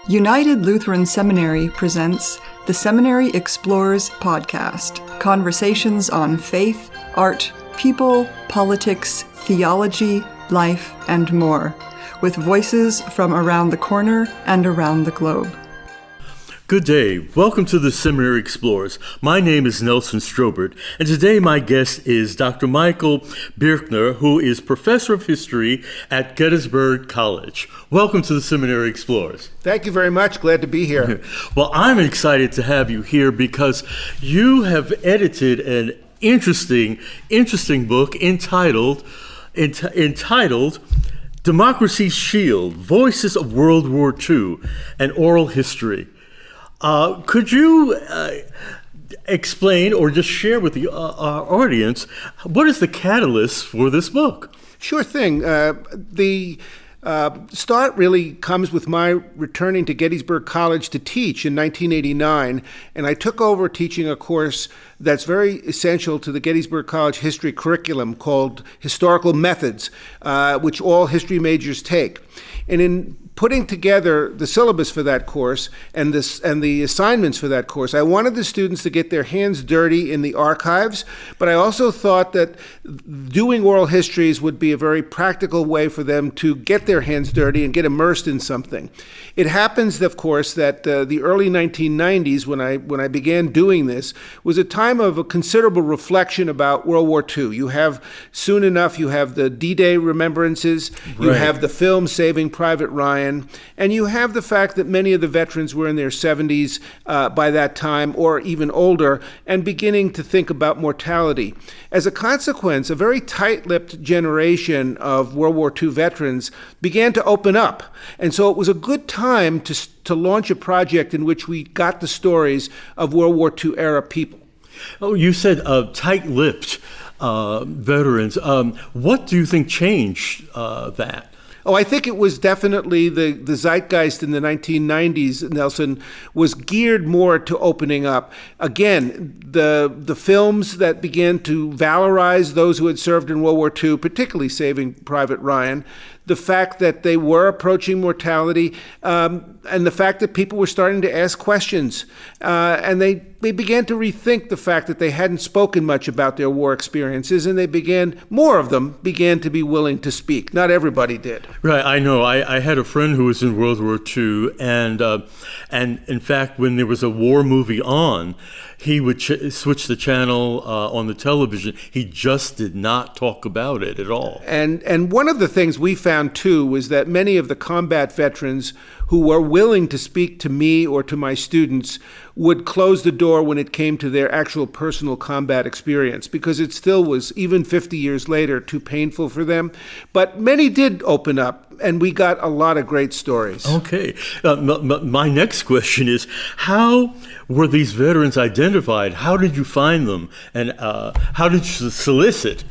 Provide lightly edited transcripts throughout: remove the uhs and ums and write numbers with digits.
United Lutheran Seminary presents the Seminary Explores podcast, conversations on faith, art, people, politics, theology, life, and more, with voices from around the corner and around the globe. Good day. Welcome to the Seminary Explores. My name is Nelson Strobert, and today my guest is Dr. Michael Birkner, who is Professor of History at Gettysburg College. Welcome to the Seminary Explores. Thank you very much. Glad to be here. Well, I'm excited to have you here because you have edited an interesting book entitled Democracy's Shield, Voices of World War II, an Oral History. Could you explain or just share with our audience what is the catalyst for this book? Sure thing. The start really comes with my returning to Gettysburg College to teach in 1989, and I took over teaching a course that's very essential to the Gettysburg College history curriculum called Historical Methods, which all history majors take. And in putting together the syllabus for that course and the assignments for that course, I wanted the students to get their hands dirty in the archives, but I also thought that doing oral histories would be a very practical way for them to get their hands dirty and get immersed in something. It happens, of course, that the early 1990s, when I began doing this, was a time of a considerable reflection about World War II. You have the D-Day remembrances, you have the film Saving Private Ryan, and you have the fact that many of the veterans were in their 70s by that time, or even older, and beginning to think about mortality. As a consequence, a very tight-lipped generation of World War II veterans began to open up. And so it was a good time to launch a project in which we got the stories of World War II era people. Oh, you said tight-lipped veterans. What do you think changed that? Oh, I think it was definitely the zeitgeist in the 1990s, Nelson, was geared more to opening up. Again, the films that began to valorize those who had served in World War II, particularly Saving Private Ryan, the fact that they were approaching mortality, and the fact that people were starting to ask questions. And they began to rethink the fact that they hadn't spoken much about their war experiences, and more of them began to be willing to speak. Not everybody did. Right, I know. I had a friend who was in World War II, and in fact, when there was a war movie on, he would switch the channel on the television. He just did not talk about it at all. And one of the things we found, too, was that many of the combat veterans who were willing to speak to me or to my students would close the door when it came to their actual personal combat experience, because it still was, even 50 years later, too painful for them. But many did open up, and we got a lot of great stories. Okay. My next question is, how were these veterans identified? How did you find them? And how did you solicit?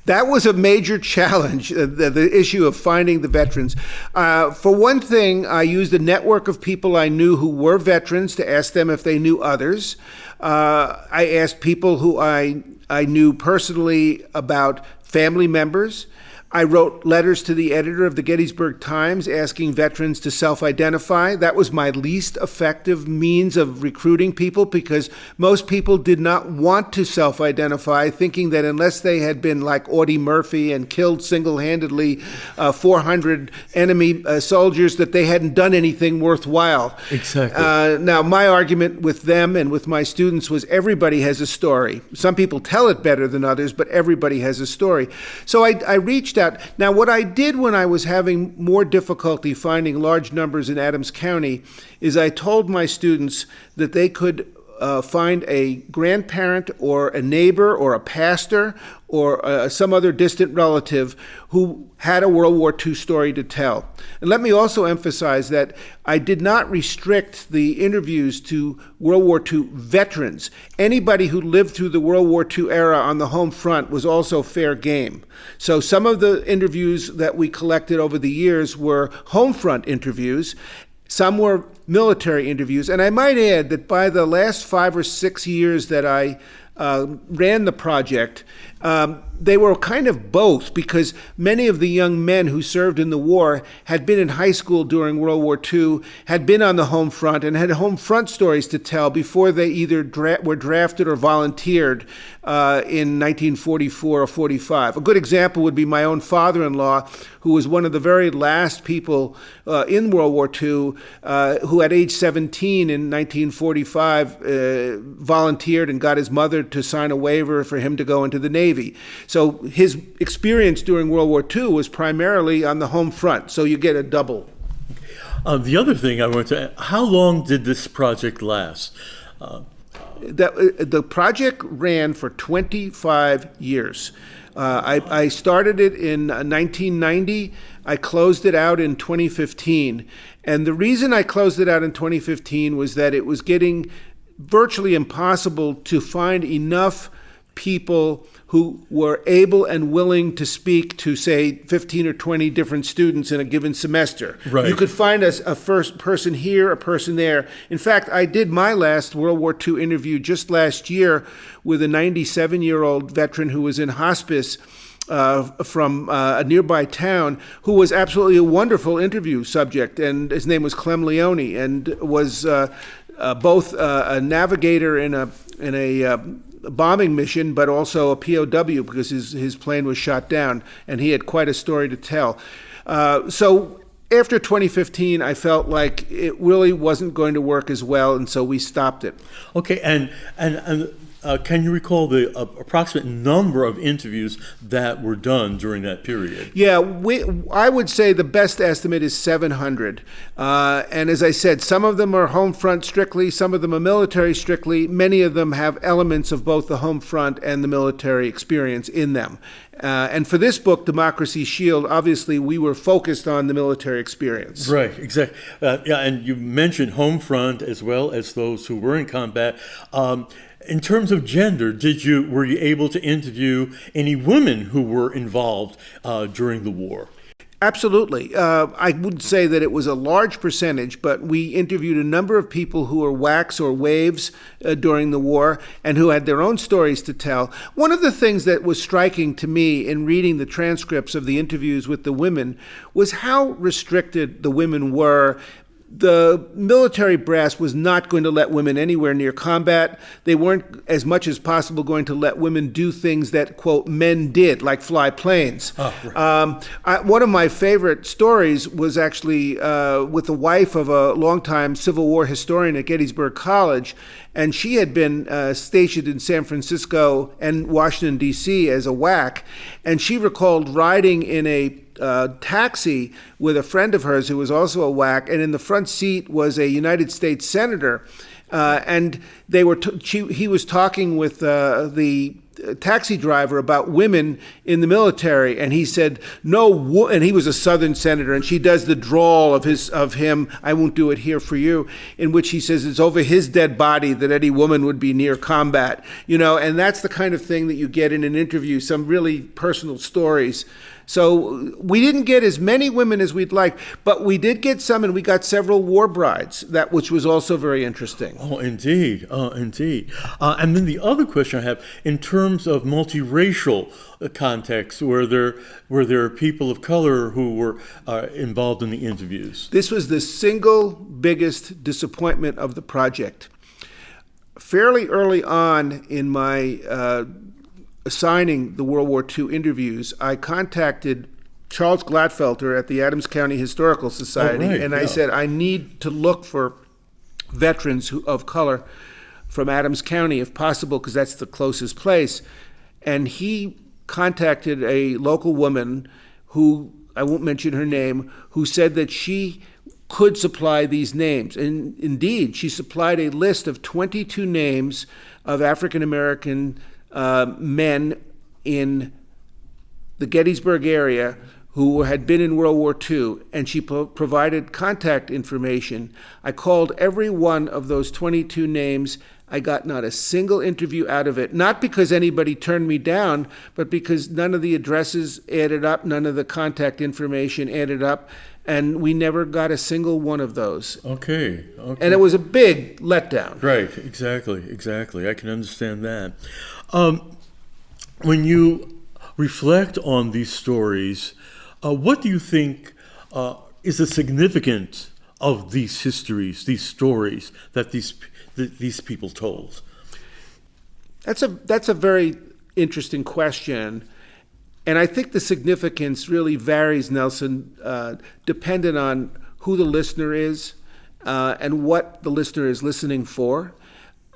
That was a major challenge, the issue of finding the veterans. For one thing, I used a network of people I knew who were veterans to ask them if they knew others. I asked people who I knew personally about family members. I wrote letters to the editor of the Gettysburg Times asking veterans to self-identify. That was my least effective means of recruiting people, because most people did not want to self-identify, thinking that unless they had been like Audie Murphy and killed single-handedly 400 enemy soldiers, that they hadn't done anything worthwhile. Exactly. Now, my argument with them and with my students was everybody has a story. Some people tell it better than others, but everybody has a story. So I reached out. Now, what I did when I was having more difficulty finding large numbers in Adams County is I told my students that they could find a grandparent or a neighbor or a pastor or some other distant relative who had a World War II story to tell. And let me also emphasize that I did not restrict the interviews to World War II veterans. Anybody who lived through the World War II era on the home front was also fair game. So some of the interviews that we collected over the years were home front interviews. Some were military interviews. And I might add that by the last 5 or 6 years that I ran the project, They were kind of both, because many of the young men who served in the war had been in high school during World War II, had been on the home front, and had home front stories to tell before they either were drafted or volunteered in 1944 or 45. A good example would be my own father-in-law, who was one of the very last people in World War II, who at age 17 in 1945 volunteered and got his mother to sign a waiver for him to go into the Navy. So his experience during World War II was primarily on the home front, so you get a double. The other thing I want to ask, how long did this project last? The project ran for 25 years. I started it in 1990. I closed it out in 2015. And the reason I closed it out in 2015 was that it was getting virtually impossible to find enough people who were able and willing to speak to, say, 15 or 20 different students in a given semester. Right. You could find a first person here, a person there. In fact, I did my last World War II interview just last year with a 97-year-old veteran who was in hospice from a nearby town, who was absolutely a wonderful interview subject, and his name was Clem Leone, and was both a navigator in a bombing mission, but also a POW, because his plane was shot down, and he had quite a story to tell. So after 2015, I felt like it really wasn't going to work as well, and so we stopped it. Okay, and can you recall the approximate number of interviews that were done during that period? Yeah, I would say the best estimate is 700. And as I said, some of them are home front strictly, some of them are military strictly. Many of them have elements of both the home front and the military experience in them. And for this book, Democracy's Shield, obviously we were focused on the military experience. Right, exactly. Yeah, and you mentioned home front as well as those who were in combat. In terms of gender, were you able to interview any women who were involved during the war? Absolutely. I would say that it was a large percentage, but we interviewed a number of people who were WACs or WAVES during the war and who had their own stories to tell. One of the things that was striking to me in reading the transcripts of the interviews with the women was how restricted the women were. The military brass was not going to let women anywhere near combat. They weren't, as much as possible, going to let women do things that, quote, men did, like fly planes. Oh, right. One of my favorite stories was actually with the wife of a longtime Civil War historian at Gettysburg College, and she had been stationed in San Francisco and Washington, D.C. as a WAC, and she recalled riding in a taxi with a friend of hers who was also a WAC, and in the front seat was a United States senator, and they were he was talking with the taxi driver about women in the military, and he said no, and he was a Southern senator, and she does the drawl of him, "I won't do it here for you," in which he says it's over his dead body that any woman would be near combat, and that's the kind of thing that you get in an interview, some really personal stories. So we didn't get as many women as we'd like, but we did get some, and we got several war brides, which was also very interesting. Oh, indeed. Indeed. And then the other question I have, in terms of multiracial context, were there people of color who were involved in the interviews? This was the single biggest disappointment of the project. Fairly early on in my assigning the World War II interviews, I contacted Charles Glatfelter at the Adams County Historical Society, I said, I need to look for veterans of color from Adams County, if possible, because that's the closest place. And he contacted a local woman who, I won't mention her name, who said that she could supply these names. And indeed, she supplied a list of 22 names of African-American men in the Gettysburg area who had been in World War II, and she provided contact information. I called every one of those 22 names. I got not a single interview out of it, not because anybody turned me down, but because none of the addresses added up, none of the contact information added up, and we never got a single one of those. Okay. And it was a big letdown. Right, exactly. I can understand that. when you reflect on these stories, what do you think is the significance of these histories, these stories that these people told? That's a very interesting question. And I think the significance really varies, Nelson, dependent on who the listener is and what the listener is listening for.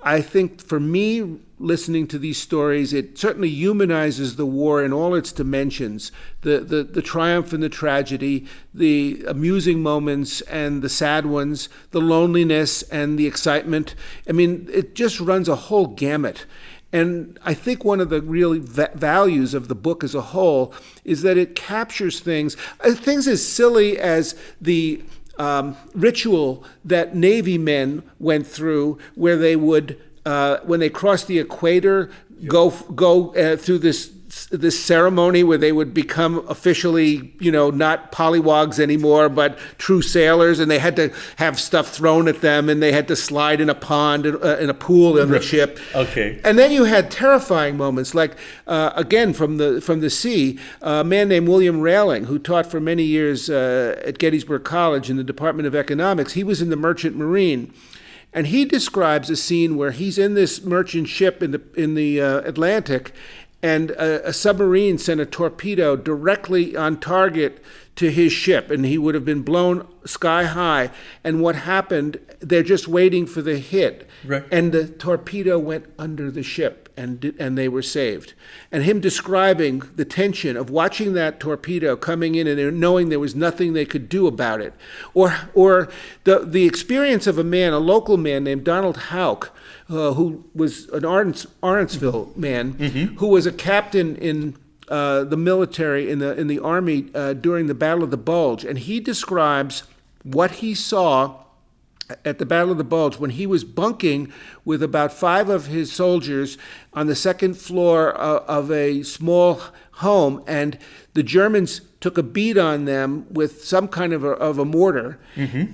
I think for me, listening to these stories, it certainly humanizes the war in all its dimensions, the triumph and the tragedy, the amusing moments and the sad ones, the loneliness and the excitement. I mean, it just runs a whole gamut. And I think one of the real values of the book as a whole is that it captures things as silly as the ritual that Navy men went through, where they would, when they crossed the equator, go through this ceremony where they would become officially, not pollywogs anymore, but true sailors, and they had to have stuff thrown at them, and they had to slide in a pond, in a pool on the ship. Okay. And then you had terrifying moments, like again from the sea, a man named William Railing, who taught for many years at Gettysburg College in the Department of Economics. He was in the Merchant Marine. And he describes a scene where he's in this merchant ship in the Atlantic, and a submarine sent a torpedo directly on target to his ship, and he would have been blown sky high. And what happened, they're just waiting for the hit. Right. And the torpedo went under the ship, and they were saved. And him describing the tension of watching that torpedo coming in and knowing there was nothing they could do about it. Or the experience of a local man named Donald Houck, who was an Lawrenceville man, who was a captain in the military, in the Army during the Battle of the Bulge. And he describes what he saw at the Battle of the Bulge when he was bunking with about 5 of his soldiers on the second floor of a small home, and the Germans took a beat on them with some kind of a mortar.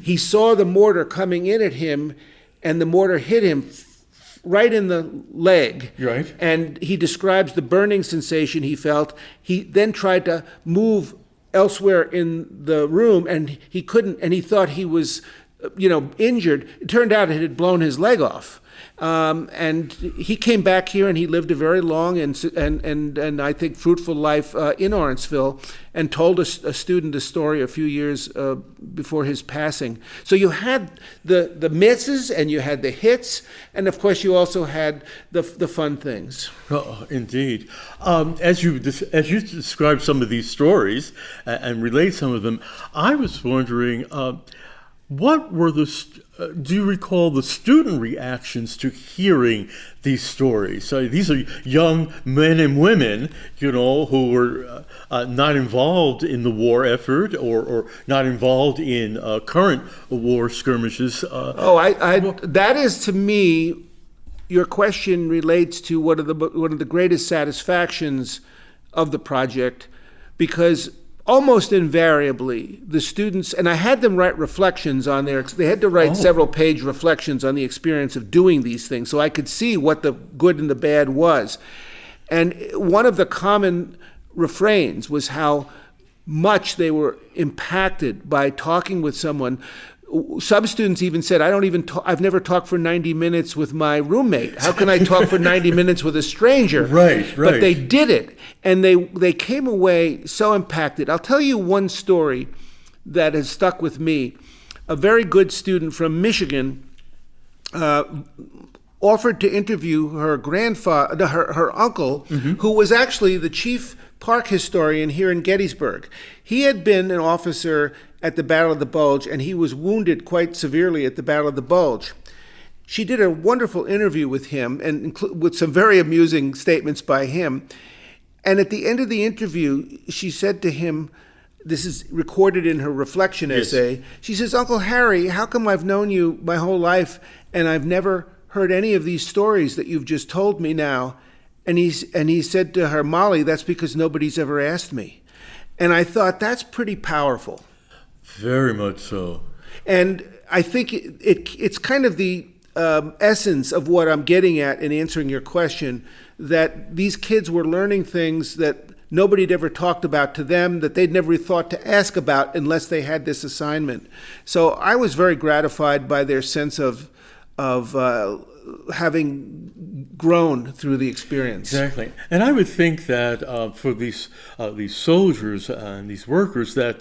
He saw the mortar coming in at him, and the mortar hit him right in the leg. Right. And he describes the burning sensation he felt. He then tried to move elsewhere in the room, and he couldn't, and he thought he was injured. It turned out it had blown his leg off. And he came back here, and he lived a very long and I think fruitful life in Lawrenceville, and told a student a story a few years before his passing. So you had the misses, and you had the hits, and of course you also had the fun things. Oh, indeed. As you describe some of these stories and relate some of them, I was wondering, what were do you recall the student reactions to hearing these stories? So these are young men and women, who were not involved in the war effort or not involved in current war skirmishes. That is, to me, your question relates to one of the greatest satisfactions of the project, because almost invariably, the students, and I had them write reflections on they had to write several page reflections on the experience of doing these things, so I could see what the good and the bad was. And one of the common refrains was how much they were impacted by talking with someone. Some students even said, I've never talked for 90 minutes with my roommate. How can I talk for 90 minutes with a stranger? Right. But they did it, and they came away so impacted. I'll tell you one story that has stuck with me. A very good student from Michigan offered to interview her grandfather, her uncle, who was actually the chief park historian here in Gettysburg. He had been an officer at the Battle of the Bulge, and he was wounded quite severely at the Battle of the Bulge. She did a wonderful interview with him, and with some very amusing statements by him. And at the end of the interview, she said to him, this is recorded in her reflection essay, she says, "Uncle Harry, how come I've known you my whole life, and I've never heard any of these stories that you've just told me now?" And he said to her, "Molly, that's because nobody's ever asked me." And I thought, that's pretty powerful. Very much so. And I think it's kind of the essence of what I'm getting at in answering your question, that these kids were learning things that nobody had ever talked about to them, that they'd never thought to ask about unless they had this assignment. So I was very gratified by their sense of having grown through the experience. Exactly. And I would think that for these soldiers and these workers, that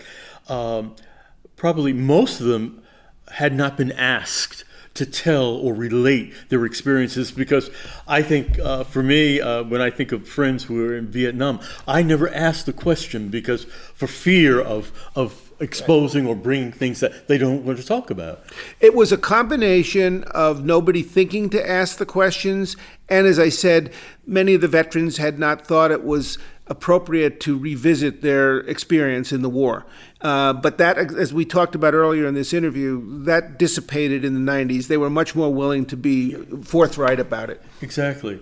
probably most of them had not been asked to tell or relate their experiences, because I think for me, when I think of friends who were in Vietnam, I never asked the question because for fear of exposing or bringing things that they don't want to talk about. It was a combination of nobody thinking to ask the questions, and as I said, many of the veterans had not thought it was appropriate to revisit their experience in the war. But that, as we talked about earlier in this interview, that dissipated in the 90s. They were much more willing to be forthright about it. Exactly.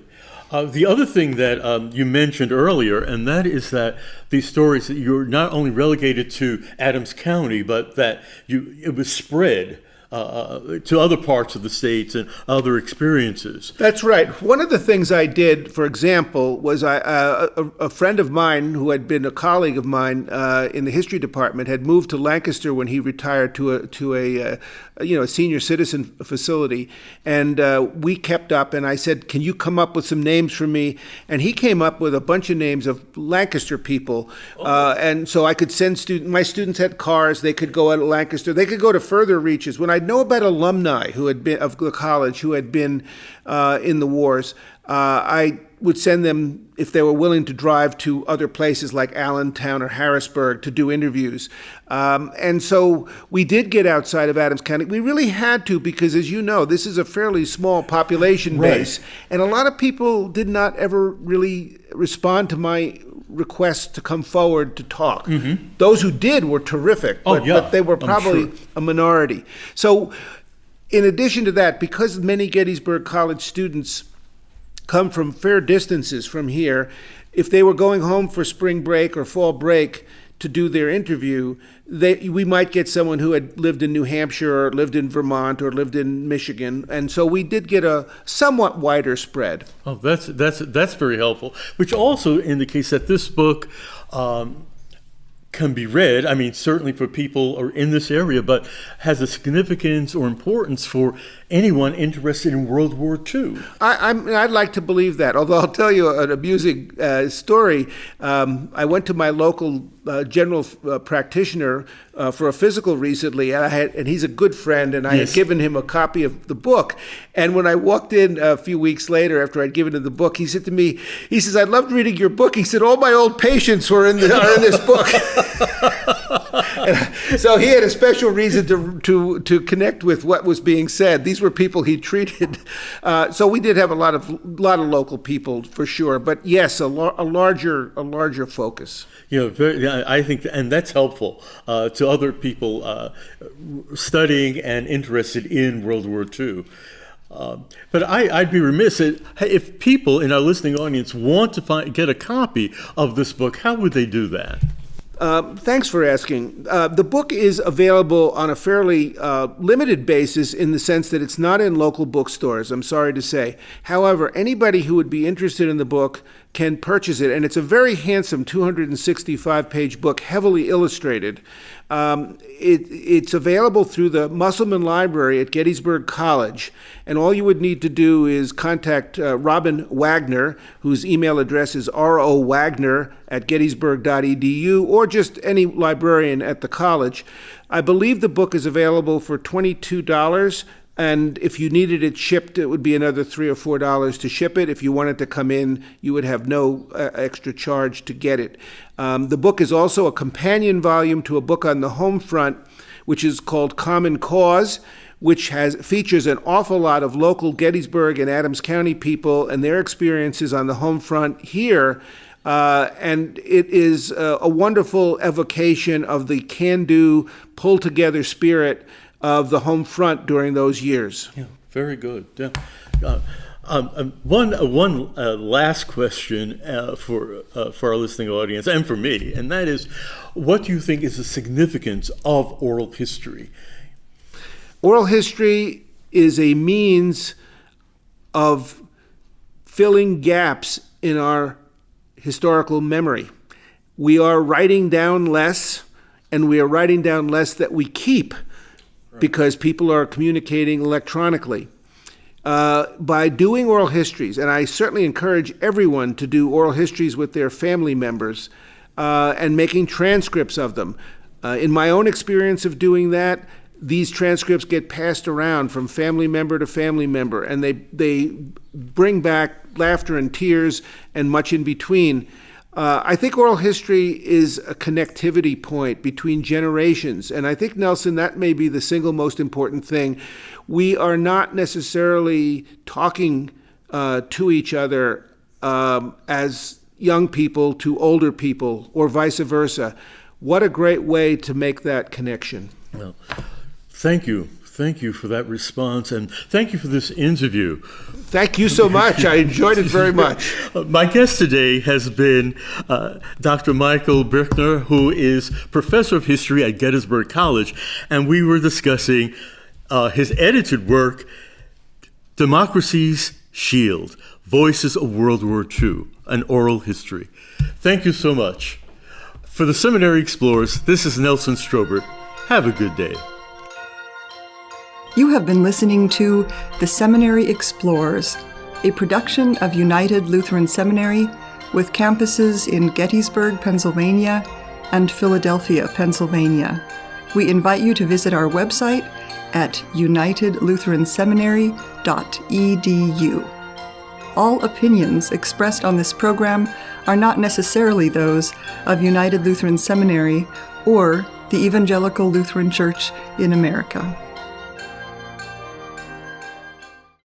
The other thing that you mentioned earlier, and that is that these stories, that you're not only relegated to Adams County, but that it was spread to other parts of the states and other experiences. That's right. One of the things I did, for example, was a friend of mine who had been a colleague of mine in the history department had moved to Lancaster when he retired to a senior citizen facility, and we kept up. And I said, "Can you come up with some names for me?" And he came up with a bunch of names of Lancaster people, and so I could send my students had cars. They could go out to Lancaster. They could go to further reaches. When I know about alumni who had been of the college who had been in the wars, I would send them, if they were willing to drive to other places like Allentown or Harrisburg to do interviews. And so we did get outside of Adams County. We really had to, because as you know, this is a fairly small population base. Right. And a lot of people did not ever really respond to my requests to come forward to talk. Mm-hmm. Those who did were terrific, but they were probably a minority. So in addition to that, because many Gettysburg College students come from fair distances from here, if they were going home for spring break or fall break to do their interview, we might get someone who had lived in New Hampshire or lived in Vermont or lived in Michigan, and so we did get a somewhat wider spread. Oh, that's very helpful, which also indicates that this book can be read, I mean, certainly for people who are in this area, but has a significance or importance for anyone interested in World War II. I'd like to believe that, although I'll tell you an amusing story. I went to my local general practitioner for a physical recently, and he's a good friend, and I had given him a copy of the book. And when I walked in a few weeks later after I'd given him the book, he said to me, he says, "I loved reading your book." He said, "All my old patients are in this book." So he had a special reason to connect with what was being said. These were people he treated. So we did have a lot of local people for sure, but yes, a larger focus. I think, and that's helpful to other people studying and interested in World War II. But I'd be remiss if people in our listening audience want to get a copy of this book. How would they do that? Thanks for asking. The book is available on a fairly limited basis in the sense that it's not in local bookstores, I'm sorry to say. However, anybody who would be interested in the book can purchase it, and it's a very handsome 265-page book, heavily illustrated. It's available through the Musselman Library at Gettysburg College, and all you would need to do is contact Robin Wagner, whose email address is rowagner@gettysburg.edu, or just any librarian at the college. I believe the book is available for $22, and if you needed it shipped, it would be another $3 or $4 to ship it. If you wanted to come in, you would have no extra charge to get it. The book is also a companion volume to a book on the home front, which is called Common Cause, which features an awful lot of local Gettysburg and Adams County people and their experiences on the home front here. And it is a wonderful evocation of the can-do, pull-together spirit of the home front during those years. Yeah, very good. Yeah. One last question for our listening audience and for me, and that is, what do you think is the significance of oral history? Oral history is a means of filling gaps in our historical memory. We are writing down less, and we are writing down less that we keep because people are communicating electronically. By doing oral histories, and I certainly encourage everyone to do oral histories with their family members and making transcripts of them. In my own experience of doing that, these transcripts get passed around from family member to family member, and they bring back laughter and tears and much in between. I think oral history is a connectivity point between generations, and I think, Nelson, that may be the single most important thing. We are not necessarily talking to each other as young people to older people, or vice versa. What a great way to make that connection. Well, thank you. Thank you for that response, and thank you for this interview. Thank you so much. I enjoyed it very much. My guest today has been Dr. Michael Birkner, who is professor of history at Gettysburg College, and we were discussing his edited work, Democracy's Shield, Voices of World War II, an Oral History. Thank you so much. For the Seminary Explorers, this is Nelson Strobert. Have a good day. You have been listening to The Seminary Explorers, a production of United Lutheran Seminary with campuses in Gettysburg, Pennsylvania and Philadelphia, Pennsylvania. We invite you to visit our website at unitedlutheranseminary.edu. All opinions expressed on this program are not necessarily those of United Lutheran Seminary or the Evangelical Lutheran Church in America.